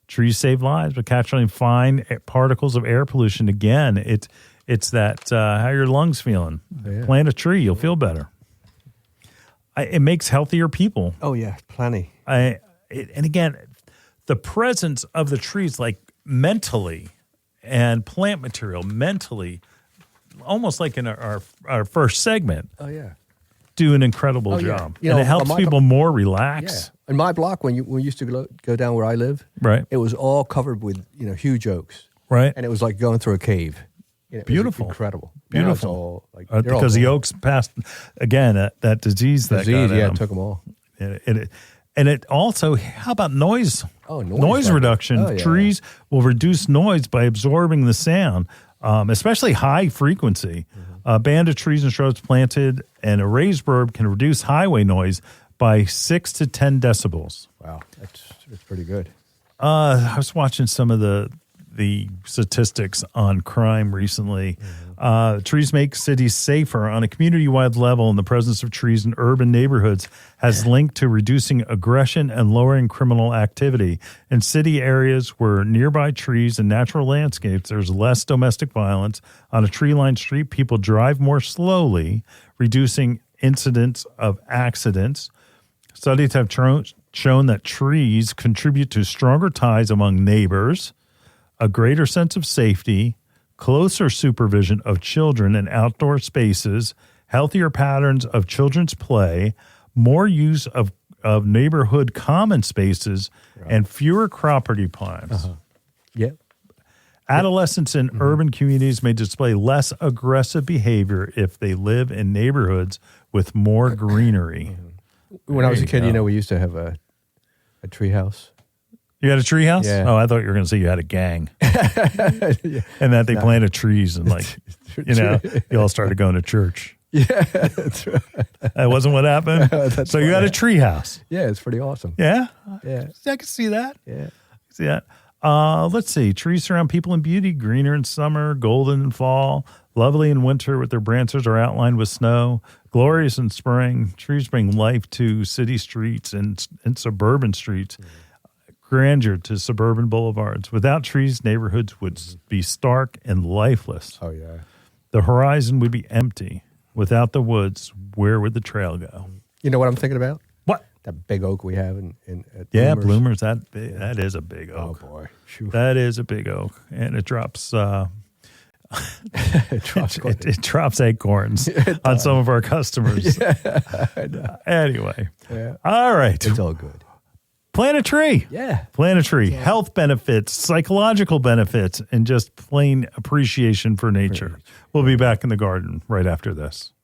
Trees save lives by capturing fine particles of air pollution. Again, it's that how your lungs feeling. Yeah. Plant a tree, you'll feel better. It makes healthier people. Oh yeah, plenty. And again, the presence of the trees, like mentally, and plant material mentally, almost like in our first segment. Oh yeah, do an incredible job, and it helps people more relax. Yeah. In my block, when we used to go down where I live, right, it was all covered with huge oaks, right, and it was like going through a cave. Beautiful, incredible, beautiful. Because the oaks passed again that disease that got it took them all. And it also, how about noise? Oh, noise reduction. Oh, yeah. Trees will reduce noise by absorbing the sound, especially high frequency. A band of trees and shrubs planted and a raised berm can reduce highway noise by 6 to 10 decibels. Wow, that's pretty good. I was watching some of the statistics on crime recently. Trees make cities safer on a community-wide level, and the presence of trees in urban neighborhoods has linked to reducing aggression and lowering criminal activity. In city areas where nearby trees and natural landscapes, there's less domestic violence. On a tree-lined street, people drive more slowly, reducing incidents of accidents. Studies have shown that trees contribute to stronger ties among neighbors, a greater sense of safety, closer supervision of children in outdoor spaces, healthier patterns of children's play, more use of neighborhood common spaces, and fewer property crimes. Yep. Adolescents in urban communities may display less aggressive behavior if they live in neighborhoods with more greenery. When I was a kid, we used to have a tree house. You had a tree house? Yeah. Oh, I thought you were going to say you had a gang. And that they planted trees and you all started going to church. Yeah, that's right. That wasn't what happened? So you had a tree house. Yeah, it's pretty awesome. Yeah? Yeah. I can see that. Yeah. See that. Let's see. Trees surround people in beauty, greener in summer, golden in fall, lovely in winter with their branches are outlined with snow, glorious in spring. Trees bring life to city streets and suburban streets. Grandeur to suburban boulevards. Without trees, neighborhoods would be stark and lifeless. Oh, yeah. The horizon would be empty. Without the woods, where would the trail go? You know what I'm thinking about? What? That big oak we have at Bloomers. That is a big oak. Oh, boy. Phew. That is a big oak. And it drops... it drops acorns on some of our customers. Anyway. Yeah. All right. It's all good. Plant a tree. Yeah. Plant a tree. Health benefits, psychological benefits, and just plain appreciation for nature. We'll be back in the garden right after this.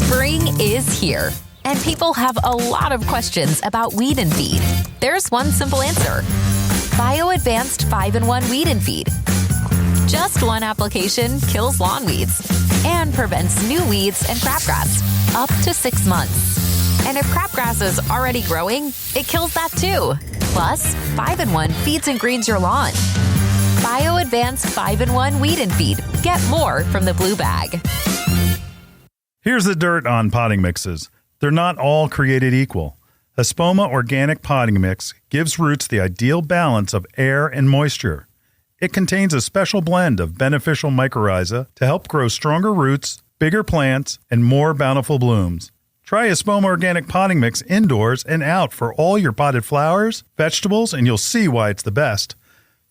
Spring is here, and people have a lot of questions about weed and feed. There's one simple answer. Bio-Advanced 5-in-1 Weed and Feed. Just one application kills lawn weeds and prevents new weeds and crabgrass up to 6 months. And if crabgrass is already growing, it kills that too. Plus, 5-in-1 feeds and greens your lawn. Bio-Advanced 5-in-1 Weed and Feed. Get more from the blue bag. Here's the dirt on potting mixes. They're not all created equal. Espoma Organic Potting Mix gives roots the ideal balance of air and moisture. It contains a special blend of beneficial mycorrhiza to help grow stronger roots, bigger plants, and more bountiful blooms. Try Espoma Organic Potting Mix indoors and out for all your potted flowers, vegetables, and you'll see why it's the best.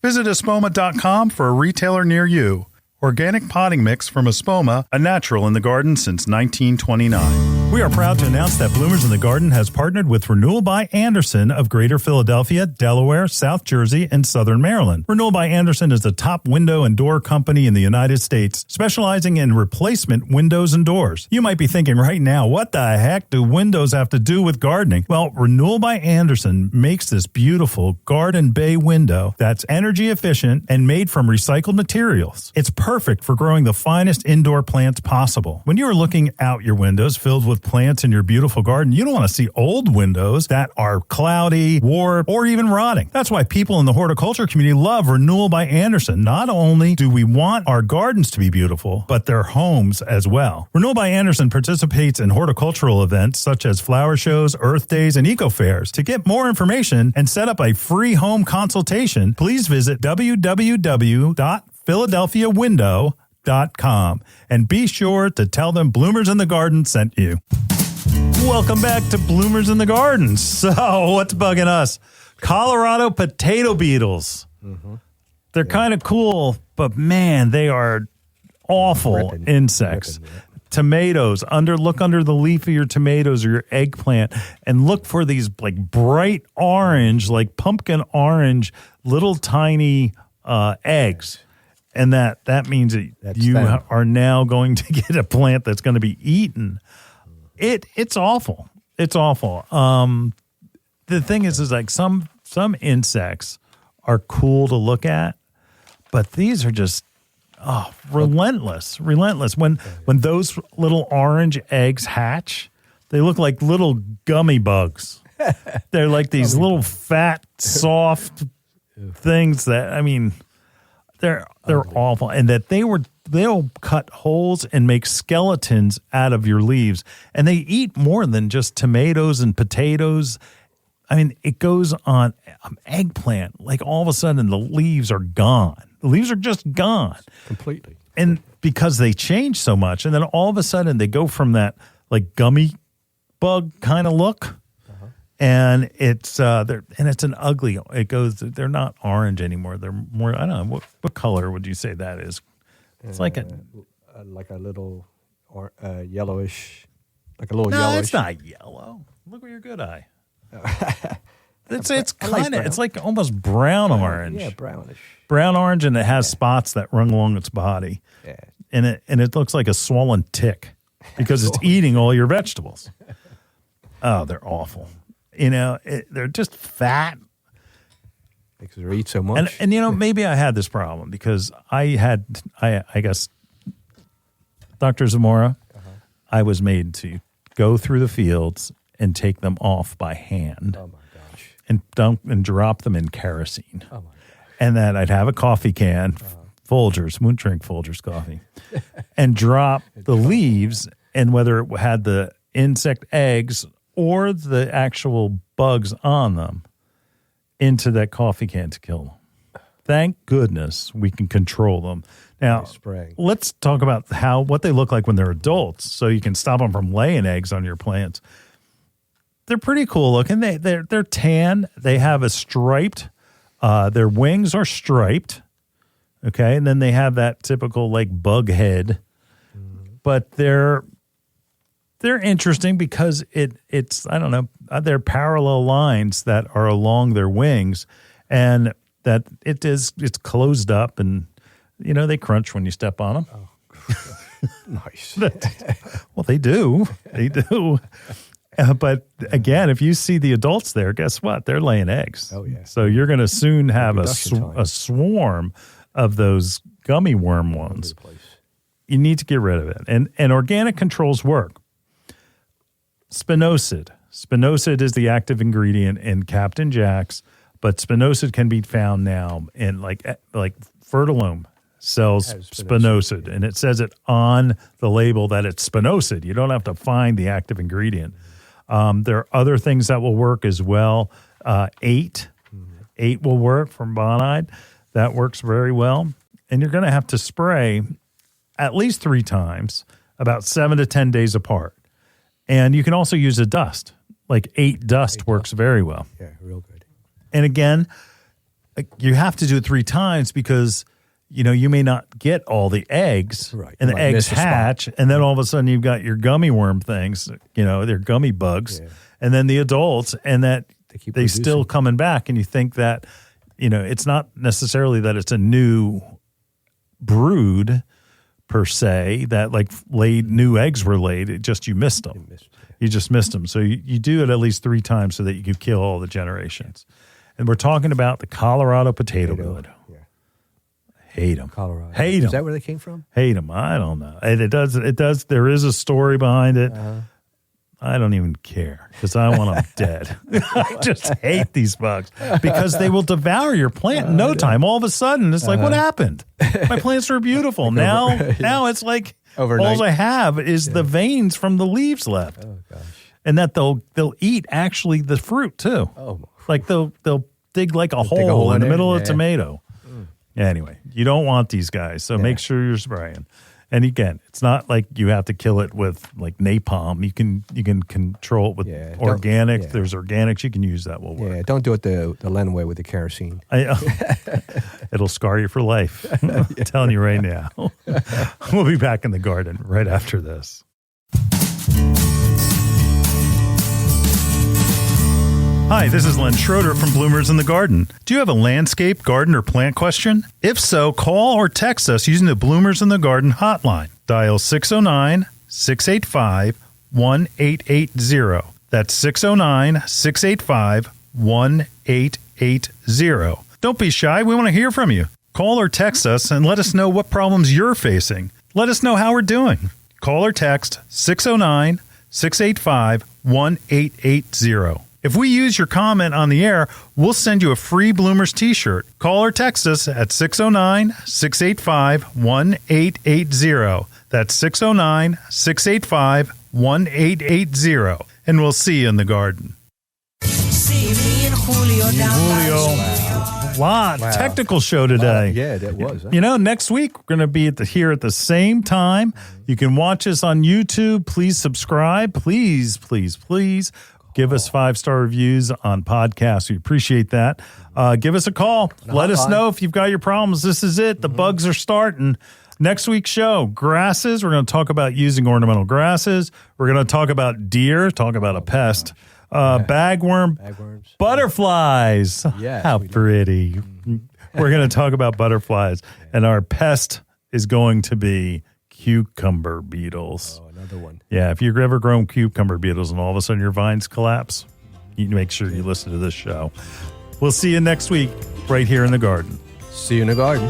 Visit espoma.com for a retailer near you. Organic potting mix from Espoma, a natural in the garden since 1929. We are proud to announce that Bloomers in the Garden has partnered with Renewal by Andersen of Greater Philadelphia, Delaware, South Jersey, and Southern Maryland. Renewal by Andersen is the top window and door company in the United States, specializing in replacement windows and doors. You might be thinking right now, what the heck do windows have to do with gardening? Well, Renewal by Andersen makes this beautiful garden bay window that's energy efficient and made from recycled materials. It's perfect for growing the finest indoor plants possible. When you are looking out your windows filled with plants in your beautiful garden, you don't want to see old windows that are cloudy, warped, or even rotting. That's why people in the horticulture community love Renewal by Andersen. Not only do we want our gardens to be beautiful, but their homes as well. Renewal by Andersen participates in horticultural events such as flower shows, earth days, and eco fairs. To get more information and set up a free home consultation, please visit www.philadelphiawindow.com and be sure to tell them Bloomers in the Garden sent you. Welcome back to Bloomers in the Garden. So, what's bugging us? Colorado potato beetles. Mm-hmm. They're kind of cool, but man, they are awful insects. Tomatoes, look under the leaf of your tomatoes or your eggplant and look for these like bright orange, like pumpkin orange, little tiny eggs. And that means that you are now going to get a plant that's going to be eaten. It's awful. It's awful. The thing is like some insects are cool to look at, but these are just relentless. When those little orange eggs hatch, they look like little gummy bugs. They're like these little fat, soft things that, I mean, they're awful. And that they'll cut holes and make skeletons out of your leaves. And they eat more than just tomatoes and potatoes. I mean, it goes on eggplant. Like all of a sudden the leaves are gone. The leaves are just gone. Completely. And because they change so much, and then all of a sudden they go from that like gummy bug kind of look, and it's an ugly. They're not orange anymore. They're more. I don't know what color would you say that is? It's like a little yellowish, like a little yellowish. No, it's not yellow. Look with your good eye. It's kind of, it's like almost brown orange. Yeah, brownish. Brown orange, and it has spots that run along its body. Yeah. And it looks like a swollen tick because it's eating all your vegetables. Oh, they're awful. You know, they're just fat. Because they eat so much. And you know, maybe I had this problem because I guess, Dr. Zamora, I was made to go through the fields and take them off by hand. Oh, my gosh. And dump and drop them in kerosene. Oh, my gosh. And then I'd have a coffee can, Folgers, wouldn't drink Folgers coffee, and drop the leaves, and whether it had the insect eggs or the actual bugs on them, into that coffee can to kill them. thank goodness we can control them. Now, let's talk about what they look like when they're adults, so you can stop them from laying eggs on your plants. They're pretty cool looking. They're tan. They have a striped. Their wings are striped. Okay, and then they have that typical like bug head, but they're interesting because it's I don't know, they're parallel lines that are along their wings, and that it's closed up, and they crunch when you step on them. Oh, nice. Well, they do. But again, if you see the adults there, guess what? They're laying eggs. Oh yeah. So you're going to soon have a swarm of those gummy worm ones. You need to get rid of it, and organic controls work. Spinosad. Spinosad is the active ingredient in Captain Jack's, but spinosad can be found now in like Fertilome sells spinosad, and it says it on the label that it's spinosad. You don't have to find the active ingredient. There are other things that will work as well. 8 will work from Bonide. That works very well. And you're going to have to spray at least 3 times, about 7 to 10 days apart. And you can also use a dust. Like 8 dust works very well. Yeah, real good. And again, you have to do it 3 times because, you may not get all the eggs. Right. And the eggs hatch. And then all of a sudden you've got your gummy worm things, they're gummy bugs. Yeah. And then the adults, and that they still coming back. And you think that, it's not necessarily that it's a new brood per se that like new eggs were laid. It just, you missed them. You just missed them. So you do it at least 3 times so that you can kill all the generations. And we're talking about the Colorado potato bud. Yeah. Hate them. Colorado. Hate them. Is that where they came from? Hate them. I don't know. And it does. There is a story behind it. I don't even care because I want them dead. I just hate these bugs because they will devour your plant in no time. All of a sudden, it's like, what happened? My plants were beautiful. Now it's like overnight. All I have is the veins from the leaves left. Oh gosh! And that they'll eat actually the fruit too. Oh, like they'll dig like a hole in the middle of a tomato. Anyway, you don't want these guys, so make sure you're spraying. And again, it's not like you have to kill it with like napalm. You can control it with organic. There's organics you can use that will work. Yeah, don't do it the Len way with the kerosene. It'll scar you for life. I'm telling you right now. We'll be back in the garden right after this. Hi, this is Len Schroeder from Bloomers in the Garden. Do you have a landscape, garden, or plant question? If so, call or text us using the Bloomers in the Garden hotline. Dial 609-685-1880. That's 609-685-1880. Don't be shy. We want to hear from you. Call or text us and let us know what problems you're facing. Let us know how we're doing. Call or text 609-685-1880. If we use your comment on the air, we'll send you a free Bloomers t-shirt. Call or text us at 609-685-1880. That's 609-685-1880. And we'll see you in the garden. See me and Julio down Wow. Technical show today. Yeah, that was. Huh? Next week we're going to be here at the same time. You can watch us on YouTube. Please subscribe. Please, please, please. Give us 5-star reviews on podcasts. We appreciate that. Give us a call. Let us know if you've got your problems. This is it. The bugs are starting. Next week's show, grasses. We're going to talk about using ornamental grasses. We're going to talk about deer, talk about a pest. Bagworms. Butterflies. Yeah, how pretty. We're going to talk about butterflies. And our pest is going to be cucumber beetles. Oh, another one. Yeah, if you've ever grown cucumber beetles and all of a sudden your vines collapse, you make sure you listen to this show. We'll see you next week right here in the garden. See you in the garden.